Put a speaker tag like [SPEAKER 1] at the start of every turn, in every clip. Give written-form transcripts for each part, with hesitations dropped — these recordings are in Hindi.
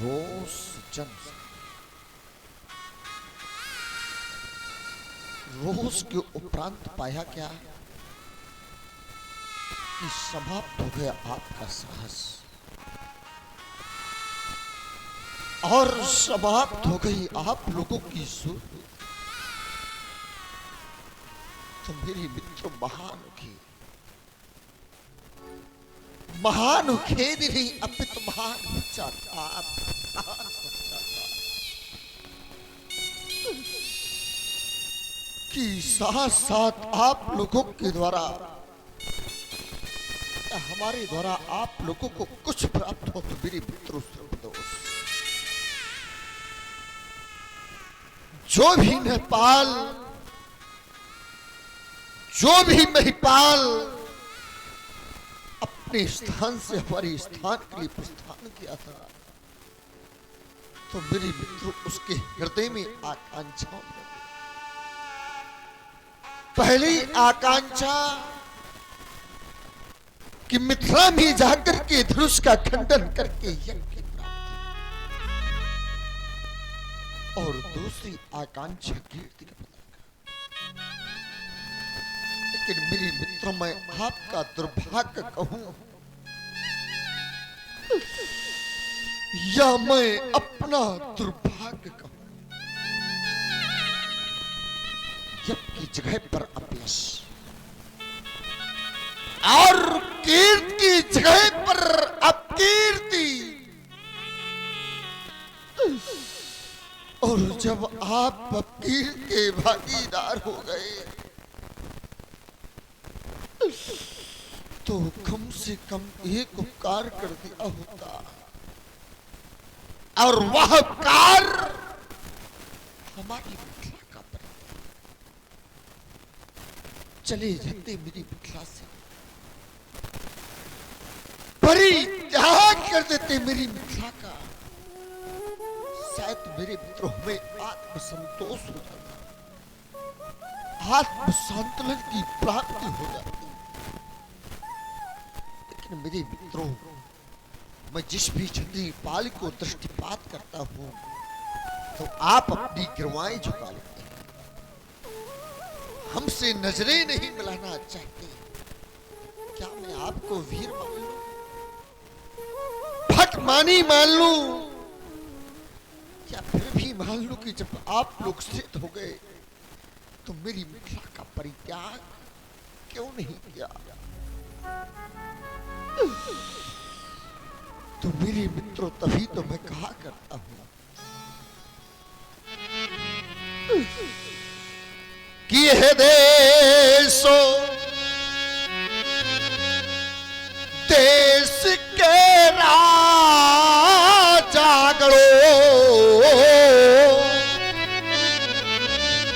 [SPEAKER 1] रोष जन रोष के उपरांत पाया क्या कि समाप्त हो गया आपका साहस और समाप्त हो गई आप लोगों की सुर। तो मेरी मित्र महान खेद नहीं अपित महान पश्चाताप कि साथ साथ आप लोगों के द्वारा हमारे द्वारा आप लोगों को कुछ प्राप्त हो तो मेरे मित्रों सर्वदोष जो भी नेपाल जो भी महिपाल अपने स्थान से हमारे स्थान के लिए प्रस्थान किया था तो मेरे मित्रों उसके हृदय में आकांक्षा पहली आकांक्षा कि मिथिला में जाकर के धनुष का खंडन करके यज्ञ की प्राप्ति और दूसरी आकांक्षा कीर्ति का पता। लेकिन मेरे मित्रों मैं आपका दुर्भाग्य कहूं या मैं अपना दुर्भाग्य कहूं जबकि जगह पर अपयश और कीर्ति की जगह पर अपकीर्ति और जब आप अपकीर्ति के भागीदार हो गए तो कम से कम एक उपकार कर दिया होता और वह उपकार हमारी मिथिला का पर चले जाते मेरी मिथिला से परित्याग कर देते मेरी मिथिला का शायद मेरे मित्रों में आत्मसंतोष हो जाता आत्मसंतुलन की प्राप्ति हो जाती। मेरे मित्रों मैं जिस भी चंद्रपाल को दृष्टिपात करता हूं तो आप अपनी गिरवाएं झुका लेते हैं हमसे नजरें नहीं मिलाना चाहते। क्या मैं आपको वीर मान लूं भटमानी मान लूं या फिर भी मान लूं कि जब आप लोग स्थित हो गए तो मेरी मिथिला का परित्याग क्यों नहीं किया। तो मेरे मित्रों तभी तो मैं कहा करता हूं कि यह देशो देश के राजागणो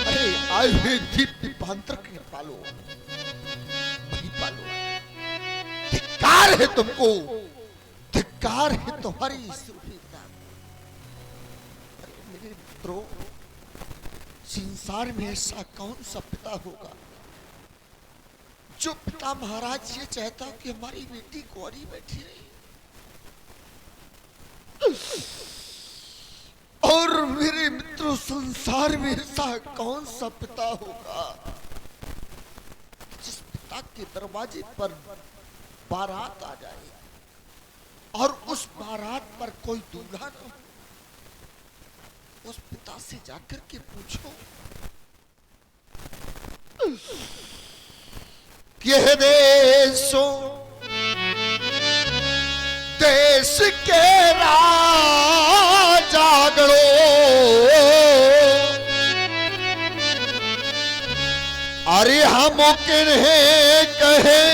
[SPEAKER 1] अरे आए दीपांतर के पालो वही पालो धिक्कार है तुमको धिक्कार है तुम्हारी सुरवीरता। मेरे मित्रों संसार में ऐसा कौन सा पिता होगा जो पिता महाराज ये चाहता कि हमारी बेटी कुंवारी बैठी रही और मेरे मित्रों संसार में ऐसा कौन सा पिता होगा जिस पिता के दरवाजे पर बारात आ जाए और उस बारात पर कोई दूल्हा न हो उस पिता से जाकर के पूछो यह देशो देश के राजागणो अरे हम किन्हें कहे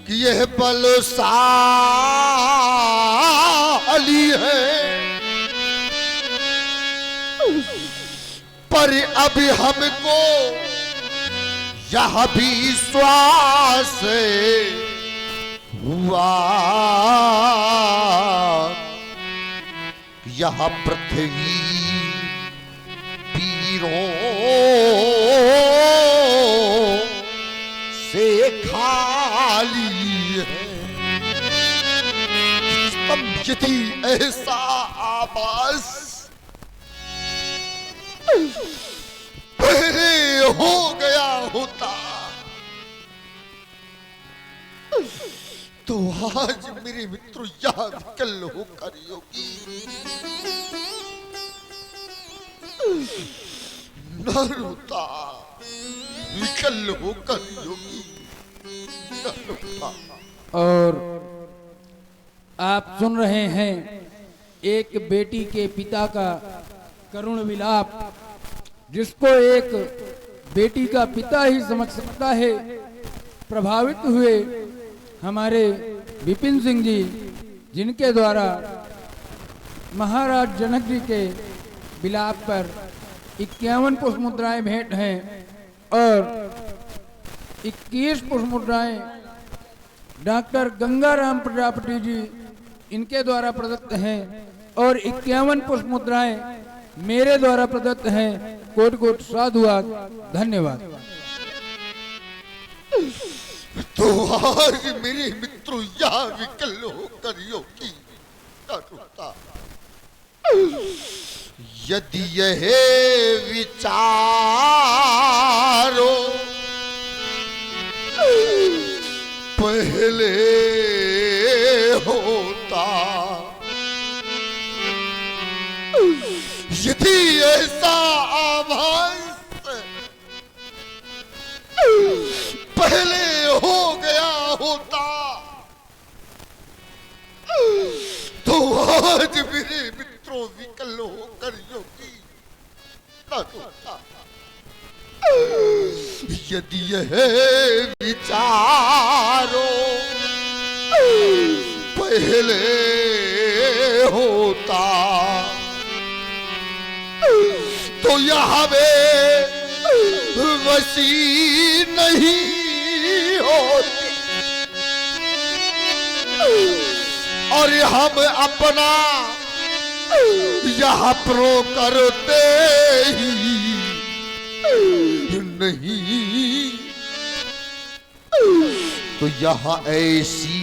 [SPEAKER 1] कि यह बलशाली है पर अभी हमको यह भी विश्वास हुआ यह पृथ्वी वीरों से खाली है स्तंभ यदि ऐसा आभास पहले हो गया होता तो आज मेरे मित्र यह विकल होकर योगी न रोता, विकल होकर योगी न रोता।
[SPEAKER 2] और आप सुन रहे हैं एक बेटी के पिता का करुण विलाप, जिसको एक बेटी का पिता ही समझ सकता है। प्रभावित हुए हमारे विपिन सिंह जी, जिनके द्वारा महाराज जनक जी के विलाप पर 51 पुष्प मुद्राएं भेंट हैं और 21 पुष्प मुद्राएं डॉक्टर गंगाराम प्रजापति जी इनके द्वारा प्रदत्त हैं और 51 पुष्प मुद्राएं मेरे द्वारा प्रदत्त हैं। कोट कोट साधुवाद, धन्यवाद।
[SPEAKER 1] तो आज मेरे मित्रों यह विकल होकर योगी न रोता। यदि यह विचारो पहले होता, यदि ऐसा आभास पहले हो गया होता तो आज मेरे मित्रों विकल होकर योगी न रोता। यदि यह विचारो पहले होता तो यहाँ वसी नहीं होती और हम अपना यहाँ प्रो करते ही नहीं। तो यहाँ ऐसी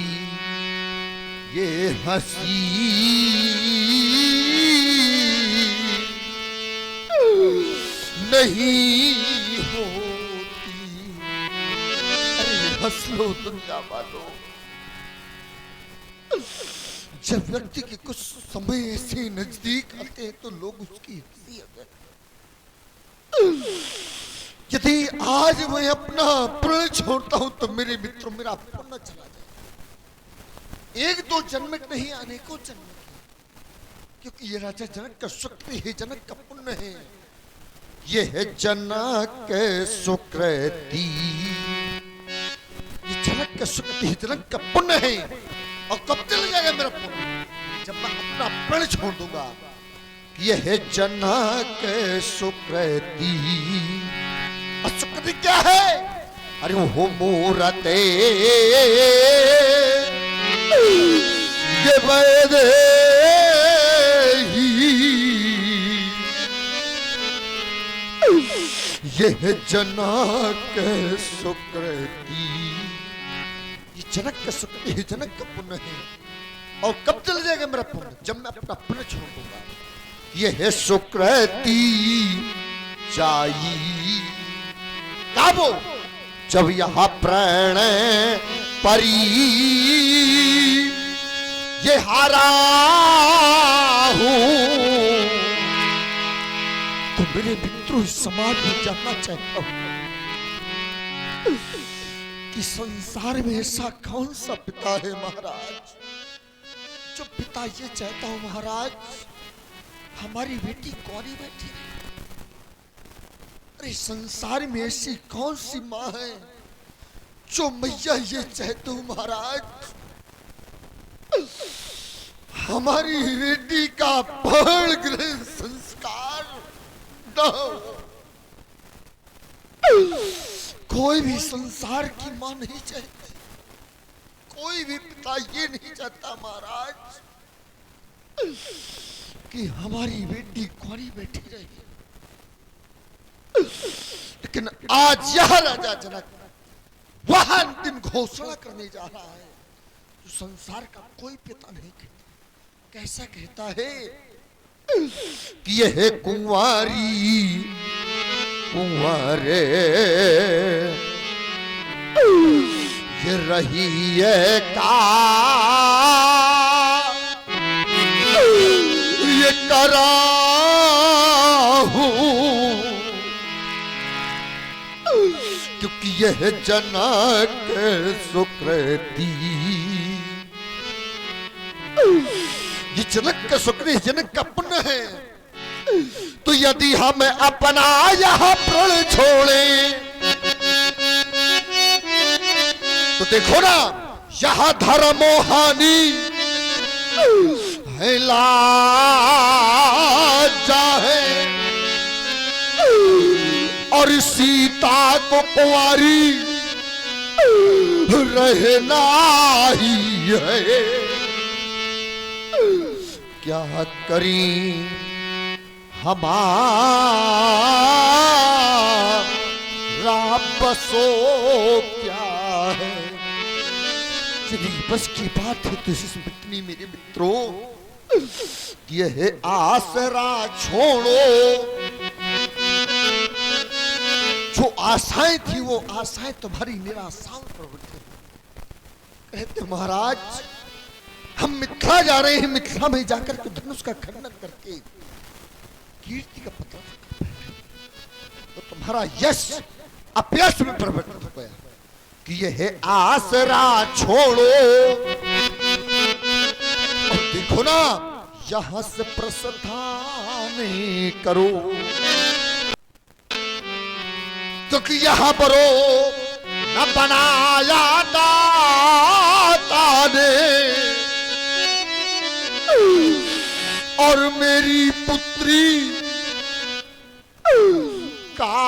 [SPEAKER 1] ये हंसी नहीं होती। अरे हंस लो दुनिया वालों। जब व्यक्ति के कुछ समय ऐसे नजदीक आते हैं तो लोग उसकी हंसी अगर यदि आज मैं अपना प्रण छोड़ता हूं तो मेरे मित्रों मेरा पुण्य चला जाए। एक दो जन्म नहीं, अनेकों जन्म की, क्योंकि ये राजा जनक का शक्ति है, जनक का पुण्य है। ये है जनक सुकृति, ये जनक का शक्ति है, जनक का पुण्य है। और कब चल जाएगा मेरा पुण्य? जब मैं अपना प्रण छोड़ दूंगा। यह है जनक सुकृति। और सुकृति क्या है? अरे वो मूरते ये वैद यह जनक सुकृति। ये जनक का सुकृति है, जनक का पुण्य है। और कब चल जाएगा मेरा पुण्य? जब मैं अपना पुण्य छोड़ दूंगा। यह है सुकृति जाई काबो, जब यहां प्राण परी ये हारा हूं। तो मेरे मित्रों इस समाज में जानना चाहता हूं कि संसार में ऐसा कौन सा पिता है महाराज, जो पिता ये चाहता हूं महाराज हमारी बेटी कौरी बैठी। अरे संसार में ऐसी कौन सी माँ है जो मैया ये चाहते हो महाराज हमारी बेटी का बाल गृह संस्कार न हो। कोई भी संसार की माँ नहीं चाहती, कोई भी पिता ये नहीं चाहता महाराज कि हमारी बेटी कौरी बैठी रही। लेकिन आज यह राजा जनक वह अंतिम घोषणा करने जा रहा है जो संसार का कोई पिता नहीं कहता। कैसा कहता है कि यह कुंवारी कुंवारे ये रही है का ये करा हूं, क्योंकि यह जनक सुकृति, ये जनक का सुकृति, जनक का पुण्य है। तो यदि हम अपना यह प्रण छोड़े तो देखो ना यह धर्मोहानी है, लाजा है और सीता को कुंवारी रहना ही है। क्या करी हमारा बसो क्या है, यदि बस की बात है तो इस मिटनी मेरे मित्रों यह आसरा छोड़ो। जो आशाएं थी वो आशाएं तुम्हारी निराशाओं पर उठी। कहते महाराज हम मिथिला जा रहे हैं, मिथिला में जाकर के धनुष का खंडन करके कीर्ति का पता तो तुम्हारा यश अपयश में परिवर्तित हो गया कि यह आसरा छोड़ो। और देखो ना यहां से प्रस्थान करो, क्योंकि यहां परो न बनाया दाता ने और मेरी पुत्री का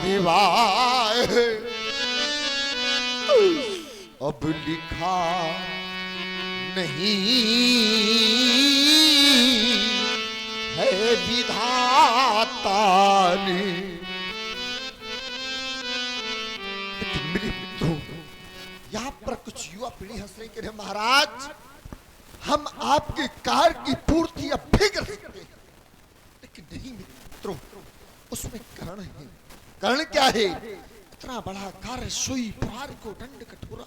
[SPEAKER 1] विवाह अब लिखा नहीं है विधाता ने। मेरे मित्रों यहाँ पर कुछ युवा पीढ़ी हंस रही कह रहे महाराज हम आपके कार्य की पूर्ति अब भी कर सकते हैं, लेकिन नहीं मित्रों उसमें कारण है। कारण क्या है? इतना बड़ा कार्य सोई प्रार को दंड कठोरा,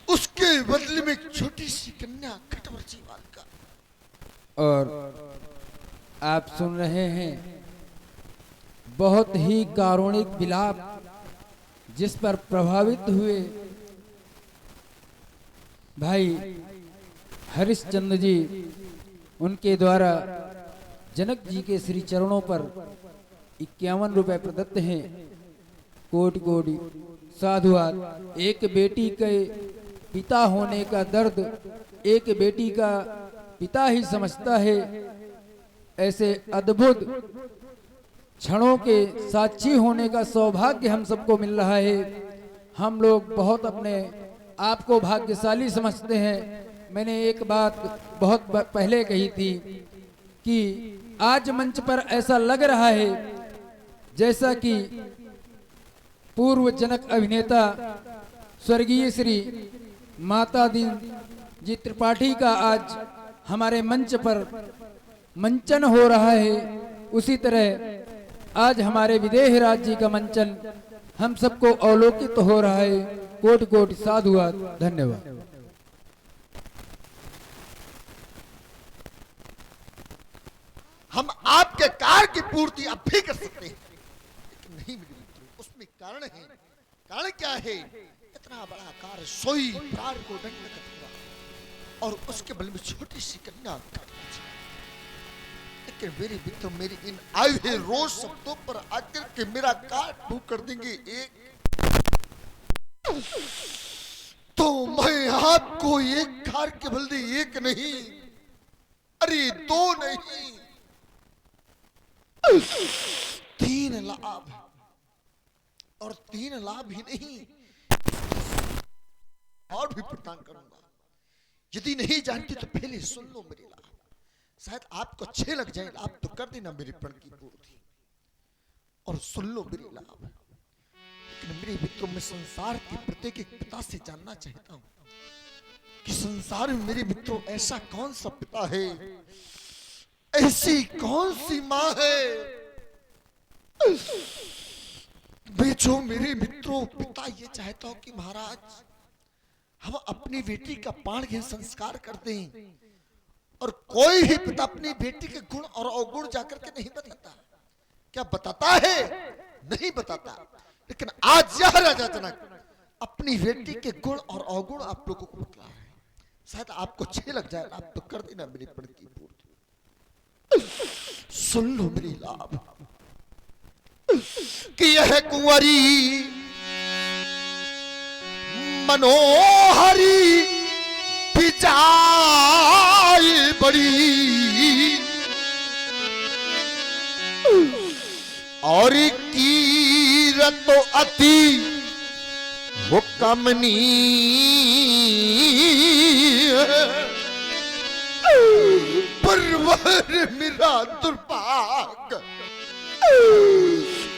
[SPEAKER 1] उसके बदले में एक छोटी सी कन्या खटवर्ची बालिका।
[SPEAKER 2] और आप सुन रहे हैं बहुत ही कारुणिक विलाप जिस पर प्रभावित हुए भाई हरिश्चंद्र जी, उनके द्वारा जनक जी के श्री चरणों पर 51 रुपए प्रदत्त हैं। कोटि कोटि साधुवाद। एक बेटी के पिता होने का दर्द एक बेटी का पिता ही समझता है। ऐसे अद्भुत क्षणों के साक्षी होने का सौभाग्य हम सबको मिल रहा है। हम लोग बहुत अपने आपको भाग्यशाली समझते हैं। मैंने एक बात बहुत पहले कही थी कि आज मंच पर ऐसा लग रहा है जैसा कि पूर्व जनक अभिनेता स्वर्गीय श्री माता दीन जी त्रिपाठी का आज हमारे मंच पर मंचन हो रहा है। उसी तरह आज हमारे विदेह राज जी का मंचन हम सबको अवलोकित हो रहा है। कोटि कोटि साधुवाद। धन्यवाद।
[SPEAKER 1] हम आपके कार्य की पूर्ति अब भी कर सकते हैं, लेकिन नहीं मेरे मित्रों उसमें कारण है। कारण क्या है? इतना बड़ा कार्य सोई प्रार को दंड कठोरा और उसके बल में छोटी सी कन्या। लेकिन मेरे मित्र मेरी इन आए हुए रोज शब्दों पर आकर के मेरा काट भूख कर देंगे एक, तो मैं आपको एक कार के बल्दे एक नहीं, अरे दो नहीं, 3 लाभ, और 3 लाभ ही नहीं और भी प्रदान करूंगा। यदि नहीं जानती तो पहले सुन लो मेरे लाभ, शायद आपको अच्छे लग जाए। आप तो कर देना मेरे प्रण की पूर्ति और सुन लो मेरे लाभ। लेकिन मेरे मित्रों में संसार के प्रत्येक एक पिता से जानना चाहता हूं कि संसार में मेरे मित्रों ऐसा कौन सा पिता है, ऐसी कौन सी मां है, मैं जो मेरे मित्रों पिता ये चाहता हूं कि महाराज हम अपनी बेटी का प्राण संस्कार कर दें, और कोई ही पिता अपनी बेटी के गुण और अवगुण जाकर के नहीं बताता। क्या बताता है? नहीं बताता। लेकिन आज यह राजा जनक अपनी बेटी के गुण और अवगुण आप लोगों को बतला है। शायद आपको अच्छे लग जाए, आप तो कर देना मेरी पण की पूर्ति। सुन लो मेरी लाभ कि यह कुंवरी मनोहरी बिचाई बड़ी, और कीरत तो अति वो कमनी, परवर मेरा दुर्भाग्य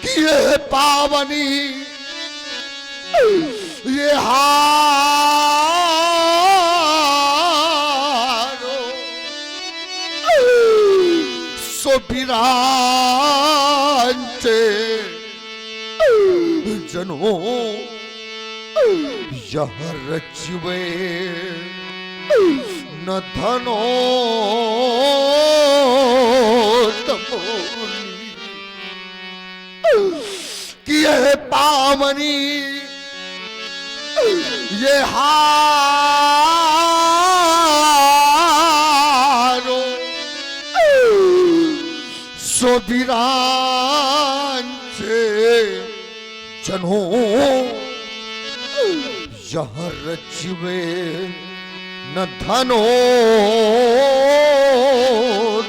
[SPEAKER 1] कि ये पावनी ये हारो सो बिरांचे जनो यह रचवे न धनो तमोनी, कि यह पावनी ये हारो सो बिरांचे जनो यह रचवे न धनो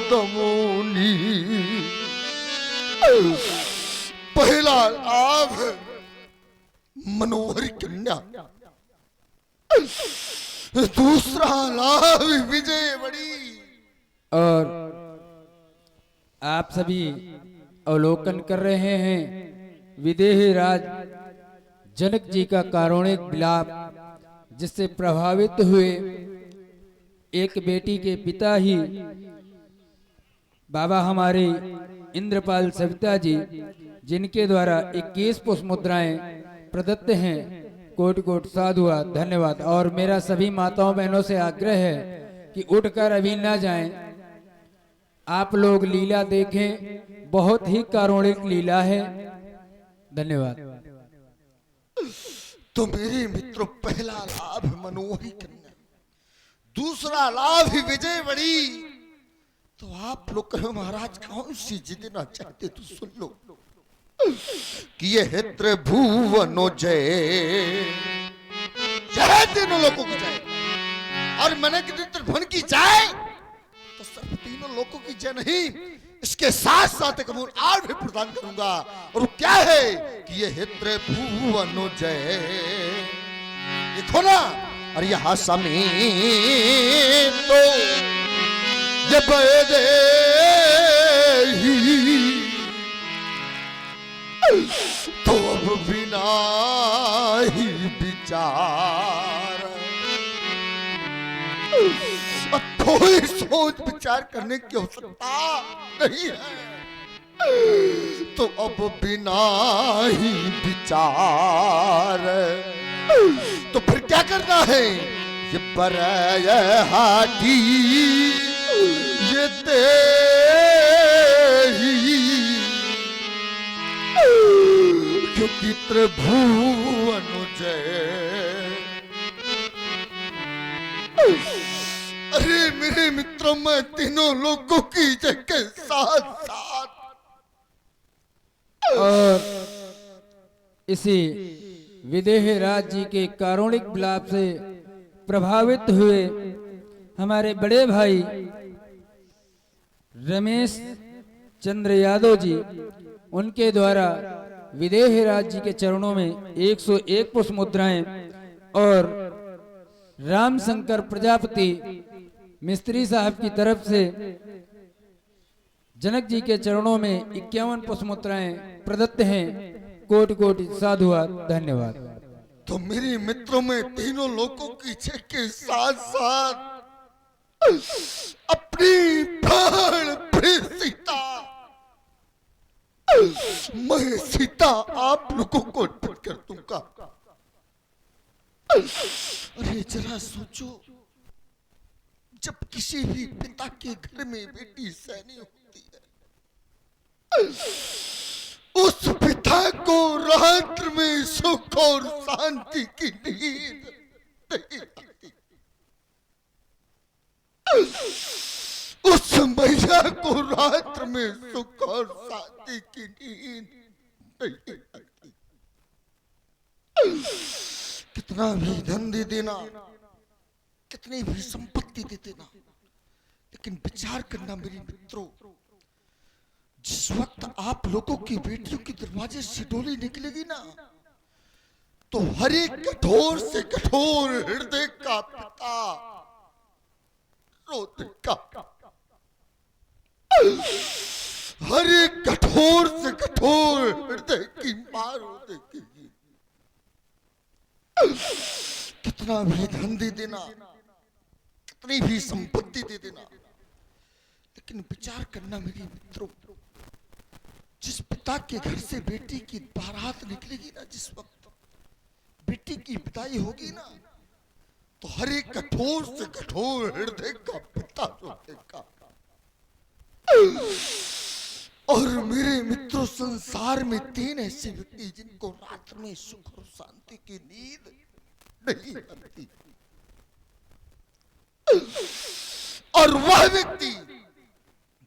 [SPEAKER 1] दमोनी। पहला लाभ मनोहरी कन्या, दूसरा लाभ विजय बड़ी।
[SPEAKER 2] और आप सभी अवलोकन कर रहे हैं विदेह राज जनक जी का कारुणिक विलाप, जिससे प्रभावित हुए एक बेटी के पिता ही बाबा हमारे इंद्रपाल सविता जी, जिनके द्वारा 21 पुष्प मुद्राएं प्रदत्त हैं। कोटि कोटि साधुवाद, धन्यवाद। और मेरा सभी माताओं बहनों से आग्रह है कि उठकर अभी ना जाएं, आप लोग लीला देखें, बहुत ही कारुणिक लीला है। धन्यवाद।
[SPEAKER 1] तो मेरे मित्रों, पहला लाभ मनोहरी कन्या, दूसरा लाभ ही विजय बड़ी। तो आप लोग कहो महाराज कौन सी जिद ना चाहते तो सुन लो कि ये है त्रिभुवनो जय, जय तीनों लोगों की जय, और मैंने कि त्रिभुवन की जय तो सिर्फ तीनों लोगों की जय नहीं, इसके साथ साथ एक और भी प्रदान करूंगा। और वो क्या है कि ये है त्रिभुवनो जय। देखो ना, और यहां समीप तो ये बदे तो अब बिना ही विचार, अब कोई सोच विचार करने की आवश्यकता नहीं है। तो अब बिना ही विचार, तो फिर क्या करना है? ये बरहाटी ये तेरी, क्योंकि त्रिभुवन जय। अरे मेरे मित्रों, मैं तीनों लोगों की जय के साथ साथ
[SPEAKER 2] और इसी विदेह राज जी के कारुणिक विलाप से प्रभावित हुए हमारे बड़े भाई रमेश चंद्र यादव जी, उनके द्वारा विदेह राज जी के चरणों में 101 पुष्प मुद्राएं और राम शंकर प्रजापति मिस्त्री साहब की तरफ से जनक जी के चरणों में 51 पुष्प मुद्राएं प्रदत्त हैं। कोटि कोटि साधुवाद, धन्यवाद।
[SPEAKER 1] तो मेरे मित्रों में तीनों लोगों की इच्छा के साथ साथ अपनी प्राण प्रिय सीता, मैं सीता आप लोगों को अर्पित कर दूंगा। अरे जरा सोचो, जब किसी भी पिता के घर में बेटी सैनी होती है, उस पिता को रात्र में सुख और शांति की नींद नहीं आती। उस मैया को रात्र में सुख और शांति की नींद नहीं आती। कितना भी धन दे देना, कितनी भी संपत्ति दे देना, लेकिन विचार करना मेरे मित्रों, जिस वक्त आप लोगों की बेटियों के दरवाजे से डोली निकलेगी ना, तो हर एक कठोर से कठोर हृदय का पिता रो देगा। हर एक कठोर से कठोर हृदय की मां रो देगी। कितना भी धन दे देना, कितनी भी संपत्ति दे देना, लेकिन विचार करना मेरे मित्रों, जिस पिता के घर से बेटी की बारात निकलेगी ना, जिस वक्त बेटी की विदाई होगी ना, तो हर एक कठोर से कठोर हृदय का पिता रोएगा। और मेरे मित्रों, संसार में तीन ऐसे व्यक्ति जिनको रात में सुख और शांति की नींद नहीं आती, और वह व्यक्ति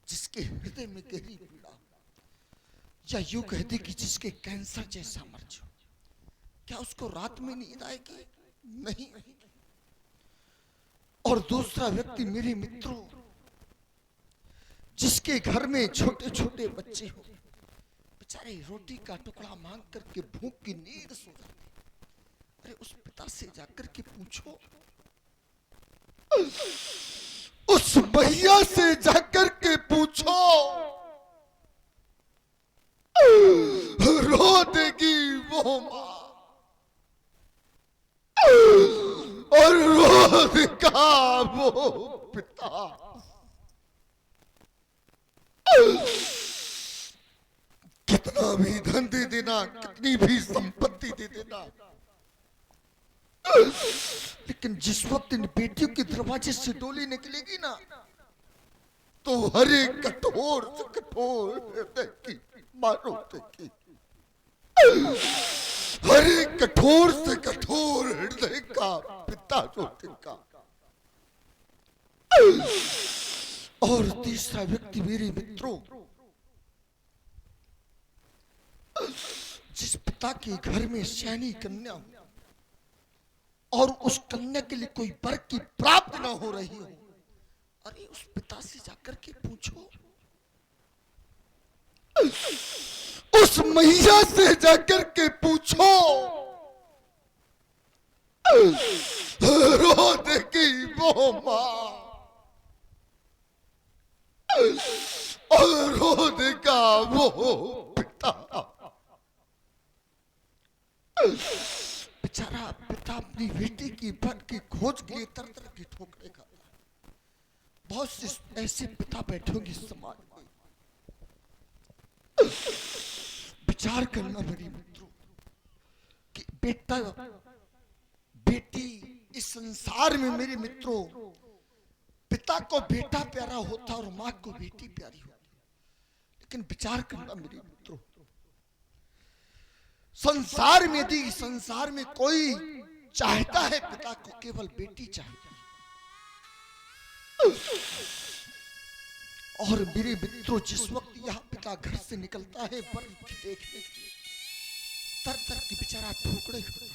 [SPEAKER 1] जिसके हृदय में गहरी पीड़ा, या यूं कहते कि जिसके कैंसर जैसा मर्ज हो, क्या उसको रात में नींद आएगी? नहीं। और दूसरा व्यक्ति मेरे मित्रों, जिसके घर में छोटे छोटे बच्चे हो, बेचारे रोटी का टुकड़ा मांग करके भूख की नींद सो जाते। अरे उस पिता से जाकर के पूछो, उस मैया से जाकर के पूछो, रो देगी वो मां और रो देगा वो पिता। कितना भी धन दे देना, कितनी भी संपत्ति दे देना, लेकिन जिस वक्त इन बेटियों के दरवाजे से डोली निकलेगी ना, तो हर एक कठोर से कठोर हृदय की मारो देगी। हर एक कठोर से कठोर हृदय का पिता रोतेगा। और तीसरा व्यक्ति मेरे मित्रों, जिस पिता के घर में सैनी कन्या हो और उस कन्या के लिए कोई वर की प्राप्ति न हो रही हो, अरे उस पिता से जाकर के पूछो, उस मैया से जाकर के पूछो, रो देगी वो मां और रो देगा वो पिता। बेचारा पिता अपनी बेटी की वर की खोज के लिए तरह तरह की ठोकरें खाता है। बहुत से ऐसे पिता बैठे होंगे समाज में। विचार करना मेरे मित्रों कि बेटा बेटी इस संसार में मेरे मित्रों, पिता को बेटा प्यारा होता और मां को बेटी प्यारी होती, लेकिन विचार करना मेरे मित्रों, संसार में यदि संसार में कोई चाहता है पिता को, केवल बेटी चाहती है। और मेरे मित्रों, जिस वक्त यह पिता घर से निकलता है वर देखने के लिए, तर तर की बेचारा ठोकरे खाता,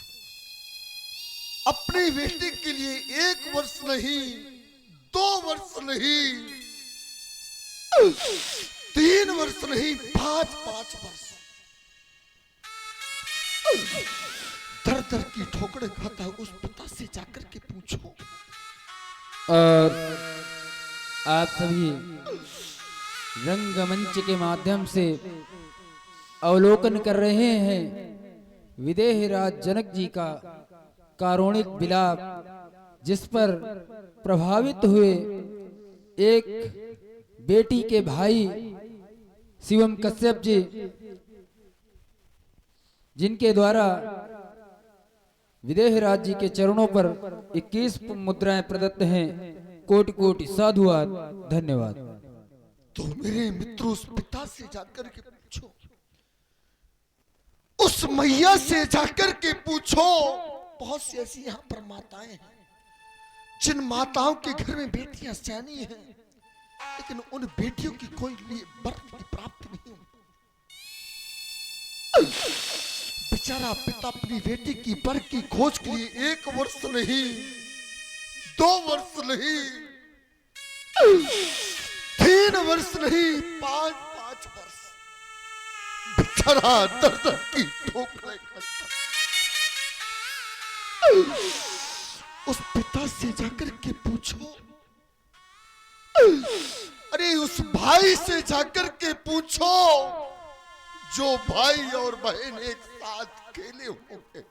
[SPEAKER 1] अपनी बेटी के लिए 1 वर्ष नहीं, 2 वर्ष नहीं, 3 वर्ष नहीं, 5 वर्ष दर दर की ठोकरें खाता है। उस पिता से जाकर के पूछो।
[SPEAKER 2] और आप सभी रंगमंच के माध्यम से अवलोकन कर रहे हैं विदेह राज जनक जी का कारुणिक विलाप जिस पर प्रभावित हुए एक बेटी के भाई शिवम कश्यप जी, जिनके द्वारा विदेहराज जी के चरणों पर 21 मुद्राएं प्रदत्त हैं। कोटि कोटि साधुवाद, धन्यवाद।
[SPEAKER 1] तो मेरे मित्रों, उस पिता से जाकर के पूछो, उस मैया से जाकर के पूछो। बहुत सी ऐसी यहां पर माताएं हैं जिन माताओं के घर में बेटियां सैनी हैं, लेकिन उन बेटियों की कोई वर की प्राप्ति नहीं हुई। बेचारा पिता अपनी बेटी की वर की खोज के लिए 1 वर्ष नहीं, 2 वर्ष नहीं, 3 वर्ष नहीं, 5 वर्ष बेचारा दर्द की ठोकरें खाता। उस पिता से जाकर के पूछो, अरे उस भाई से जाकर के पूछो जो भाई और बहन एक साथ खेले होंगे।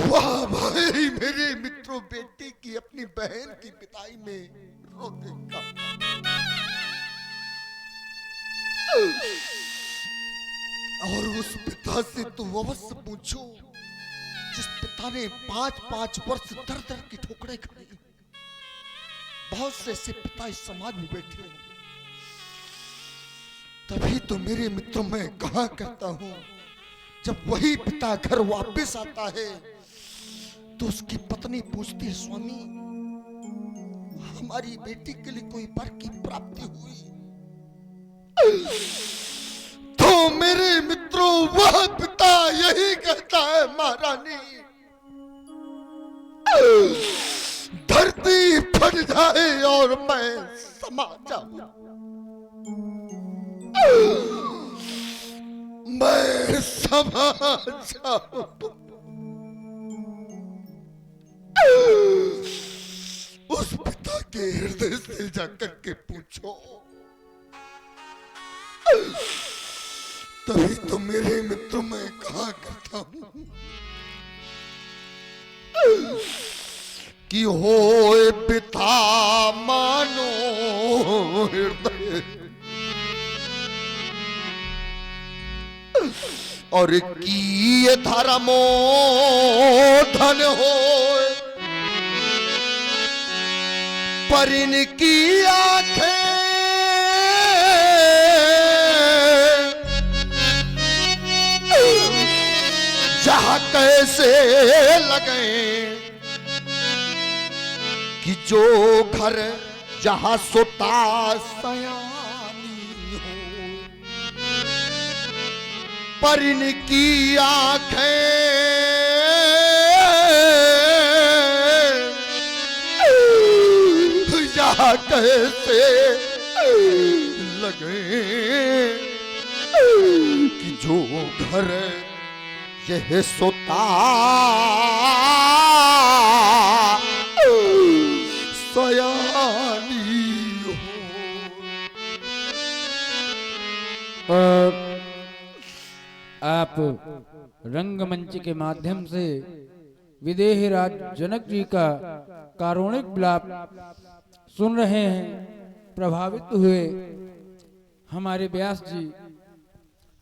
[SPEAKER 1] वाह भाई, मेरे मित्रों, बेटी की अपनी बहन की पिटाई में रो देगा। और उस पिता से तो अवश्य पूछो जिस पिता ने 5 वर्ष दर दर की ठोकरें खाई। बहुत से ऐसे पिता इस समाज में बैठे हैं। तभी तो मेरे मित्रों, मैं कहा करता हूं, जब वही पिता घर वापस आता है तो उसकी पत्नी पूछती है, स्वामी हमारी बेटी के लिए कोई वर की प्राप्ति हुई? तो मेरे मित्रों, वह पिता यही कहता है, महारानी धरती फट जाए और मैं समा जाऊं, मैं समा जाऊं। उस पिता के हृदय से जाकर के पूछो। तभी तो मेरे मित्र, मैं कहा करता हूं कि होए पिता मानो हृदय, और की धर्मो धन होए, पर इनकी आंखें जहां कैसे लगे कि जो घर जहां सोता सयानी हो, पर इनकी आंखें जहां कैसे लगे कि जो घर यह सोता सयानी हो।
[SPEAKER 2] और आप रंगमंच के माध्यम से विदेहराज जनक जी का कारुणिक विलाप सुन रहे हैं। प्रभावित हुए हमारे व्यास जी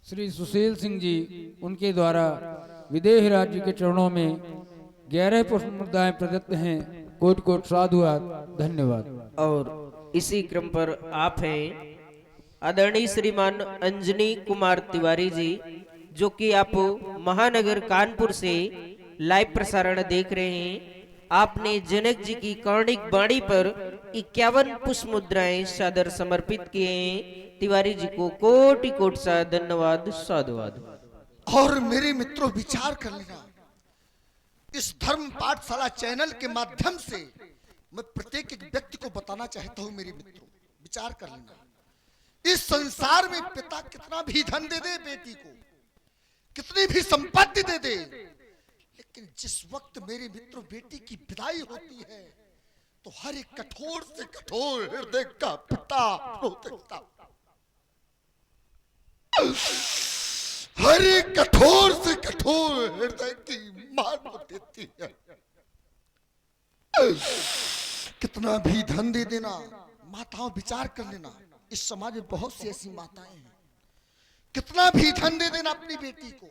[SPEAKER 2] श्री सुशील सिंह जी, उनके द्वारा विदेहराज जी के चरणों में 11 पुष्प मुद्राएं प्रदत्त हैं। कोटि कोटि साधुवाद, धन्यवाद।
[SPEAKER 3] और इसी क्रम पर आप हैं आदरणीय श्रीमान अंजनी कुमार तिवारी जी, जो कि आप महानगर कानपुर से लाइव प्रसारण देख रहे हैं। आपने जनक जी की कारुणिक वाणी पर 51 पुष्प मुद्राएं सादर समर्पित किए हैं। तिवारी जी को कोटि कोटि सा धन्यवाद, साधुवाद।
[SPEAKER 1] और मेरे मित्रों, विचार कर लेना, इस धर्म पाठशाला चैनल के माध्यम से मैं प्रत्येक एक व्यक्ति को बताना चाहता हूं। मेरे मित्रों, विचार कर लेना, इस संसार में पिता कितना भी धन दे दे बेटी को, कितनी भी संपत्ति दे दे, लेकिन जिस वक्त मेरे मित्रों बेटी की विदाई होती है तो हर एक कठोर से कठोर हृदय का पिता रो देता है। हर एक कठोर से कठोर हृदय की मार देती है। कितना भी धन दे देना, माताओं विचार कर लेना, इस समाज में बहुत सी ऐसी माताएं हैं, कितना भी धन दे देना अपनी बेटी को,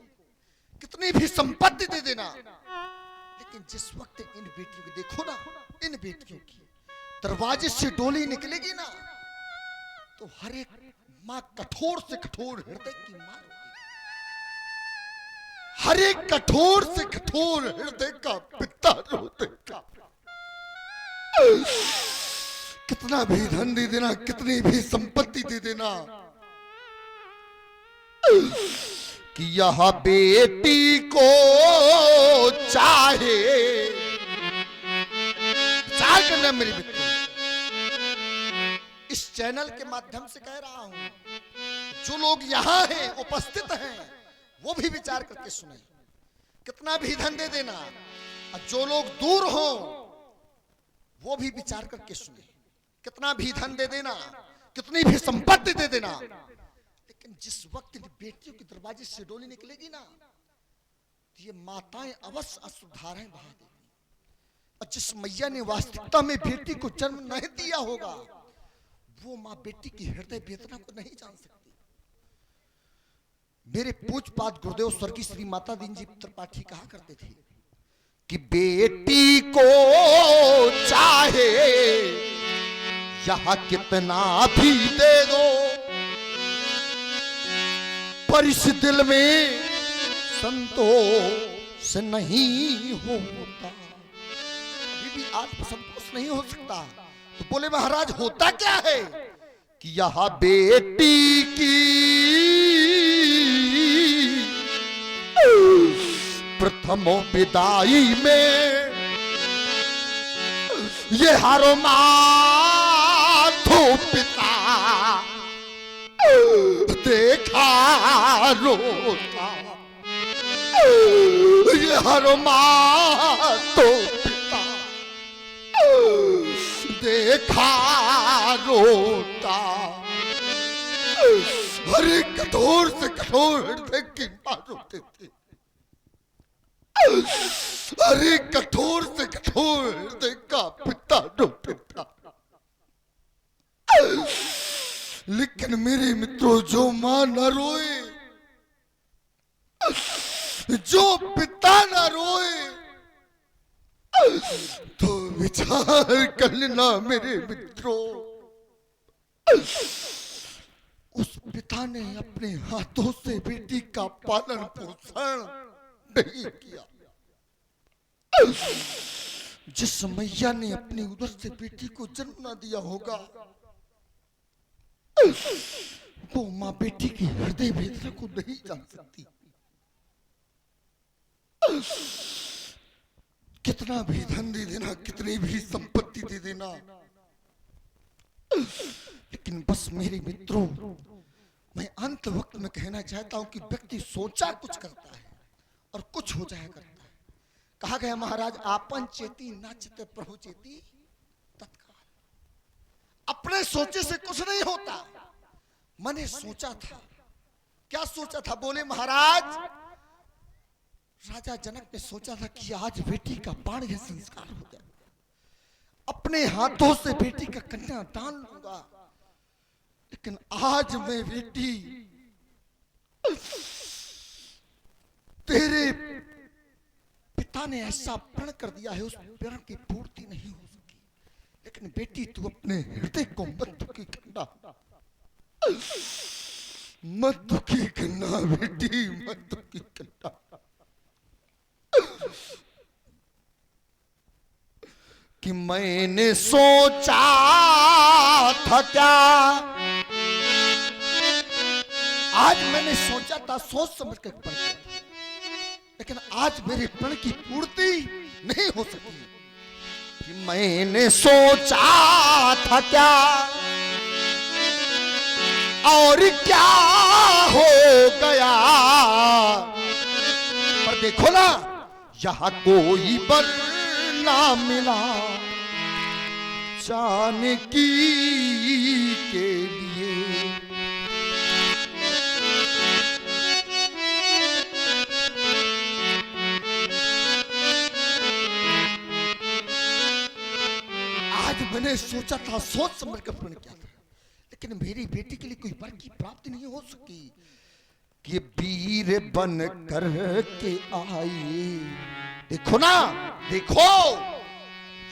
[SPEAKER 1] कितनी भी संपत्ति दे देना, लेकिन जिस वक्त इन बेटियों को देखो ना, इन बेटियों की दरवाजे से डोली निकलेगी ना, तो हर एक मां कठोर से कठोर हृदय की मां होगी। हर एक कठोर से कठोर हृदय का पिता रोते का। कितना भी धन दे देना, कितनी भी संपत्ति दे देना, कि यह बेटी को चाहे, विचार करना मेरे मित्रों, इस चैनल के माध्यम से कह रहा हूं, जो लोग यहां हैं, उपस्थित हैं, वो भी विचार करके सुने। कितना भी धन दे देना, और जो लोग दूर हो वो भी विचार करके सुने। कितना भी धन दे देना, कितनी भी संपत्ति दे देना, लेकिन जिस वक्त बेटियों के दरवाजे से डोली निकलेगी ना, तो ये माताएं अवश्य अश्रुधाराएं बहा देगी। और जिस मैया ने वास्तविकता में बेटी को जन्म नहीं दिया होगा, वो मां बेटी की हृदय वेदना को नहीं जान सकती। मेरे पूज्यपाद गुरुदेव स्वर्गीय श्री माता दीन जी त्रिपाठी कहा करते थे कि बेटी को चाहे यहां कितना भी दे दो, पर इस दिल में संतोष नहीं होता। अभी भी आज संतोष नहीं हो सकता। तो बोले महाराज होता क्या है? कि यह बेटी की प्रथम विदाई में ये हर माथो पिता देखा रोता, ये हर माथो पिता देखा रोता। हर एक कठोर से कठोर हृदय की बात होती थी। अरे कठोर से कठोर हृदय का पिता रोते था। लेकिन मेरे मित्रों, जो मां न रोए, जो पिता न रोए, तो विचार कर लेना मेरे मित्रों, उस पिता ने अपने हाथों से बेटी का पालन पोषण नहीं किया। जिस मैया ने अपनी उदर से बेटी को जन्म न दिया होगा, वो मां बेटी की हृदय वेदना को नहीं जान सकती। कितना भी धन दे देना, कितनी भी संपत्ति दे देना, लेकिन बस मेरे मित्रों, मैं अंत वक्त में कहना चाहता हूं कि व्यक्ति सोचा कुछ करता है और कुछ हो जाया करता है। कहा गया महाराज, आपन चेती ना चिते प्रभु चेती तत्काल। अपने सोचे से कुछ नहीं होता। मैंने सोचा था, क्या सोचा था? बोले महाराज, राजा जनक ने सोचा था कि आज बेटी का बाण्य संस्कार हो जाए, अपने हाथों से बेटी का कन्यादान लूंगा। लेकिन आज मैं बेटी तेरे पिता ने ऐसा प्रण कर दिया है, उस प्रण की पूर्ति नहीं हो सकी। लेकिन बेटी, तू अपने हृदय को मत दुखी करना, मत दुखी करना बेटी, मत दुखी करना। कि मैंने सोचा था क्या, आज मैंने सोचा था, सोच समझ कर प्रण किया था, लेकिन आज मेरे प्रण की पूर्ति नहीं हो सकी। कि मैंने सोचा था क्या और क्या हो गया, पर देखो ना, यहां कोई बर ना मिला जानकी के लिए। आज मैंने सोचा था, सोच समझ कर पूर्ण किया था, लेकिन मेरी बेटी के लिए कोई वर की प्राप्ति नहीं हो सकी। कि वीर बन कर के आए, देखो ना, देखो,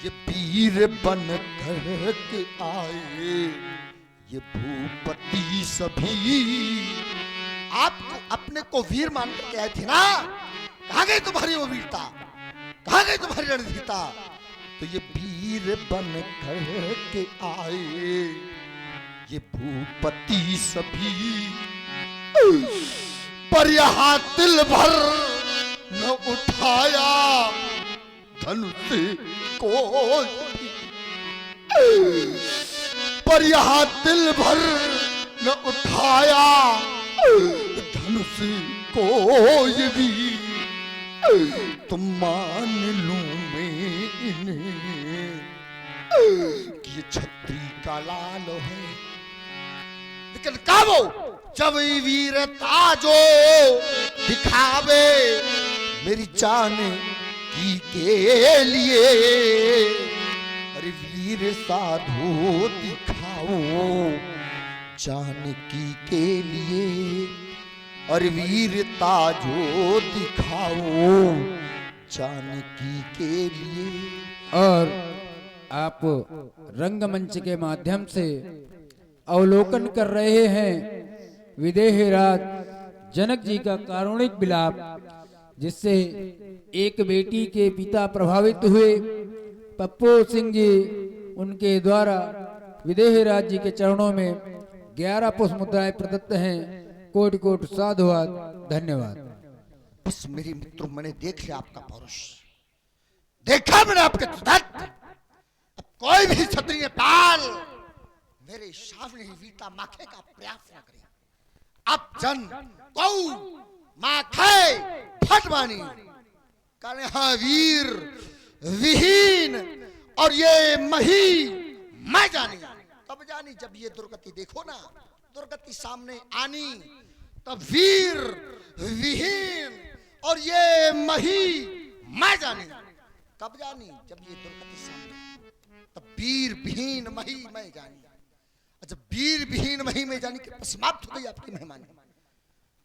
[SPEAKER 1] ये वीर बन कर के आए, ये भूपति सभी। आप अपने को वीर मान के आए थे ना, कहां गई तुम्हारी वो वीरता, कहां गई तुम्हारी रणधीरता? तो ये वीर बन कर के आए, ये भूपति सभी, पर यहाँ दिल भर न उठाया धनुष को, पर यहाँ दिल भर न उठाया धनुष को, ये भी तुम मान लूं मैं इन्हें कि ये छत्री का लाल है। लेकिन काबो जब वीरता जो दिखावे मेरी जान की के लिए, अरे वीर साधु दिखाओ जानकी के लिए, और वीरता जो दिखाओ जानकी के लिए।
[SPEAKER 2] और आप रंगमंच के माध्यम से अवलोकन कर रहे हैं विदेहराज जनक जी का कारुणिक विलाप, जिससे एक बेटी के पिता प्रभावित हुए। पप्पू सिंह जी उनके द्वारा विदेहराज जी के चरणों में 11 पुष्प मुद्राएं प्रदत्त हैं। कोटि कोटि साधुवाद, धन्यवाद।
[SPEAKER 1] बस मेरे मित्रों, मैंने देख लिया आपका पौरुष, देखा मैंने आपके तत्व। अब कोई भी क्षत्रिय पाल मेरे सामने वीरता माखे का प्रयास न करे। अब जन गौ माखे फटवानी करे, हाँ वीर विहीन और ये मही मैं जानी। तब जानी जब ये दुर्गति देखो ना, दुर्गति सामने आनी, तब वीर विहीन और ये मही मैं जानी। कब जानी? जब ये दुर्गति सामने, तब वीर विहीन मही मैं जानी। जब वीर विहीन मही में जानी कि समाप्त हो गई आपकी मेहमानी।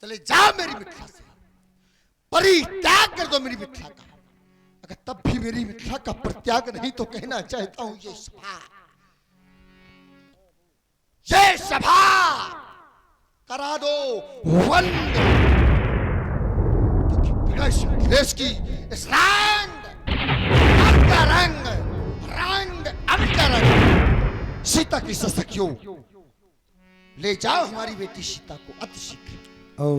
[SPEAKER 1] चले जाओ मेरी मिथिला से, परित्याग कर दो मेरी मिथिला का। अगर तब भी मेरी मिथिला का परित्याग नहीं तो कहना चाहता हूं ये सभा करा दो बंद, क्योंकि देश की इस रंग अमित रंग सीता की ससखियों, ले जाओ हमारी बेटी सीता को अति शीघ्र।
[SPEAKER 2] और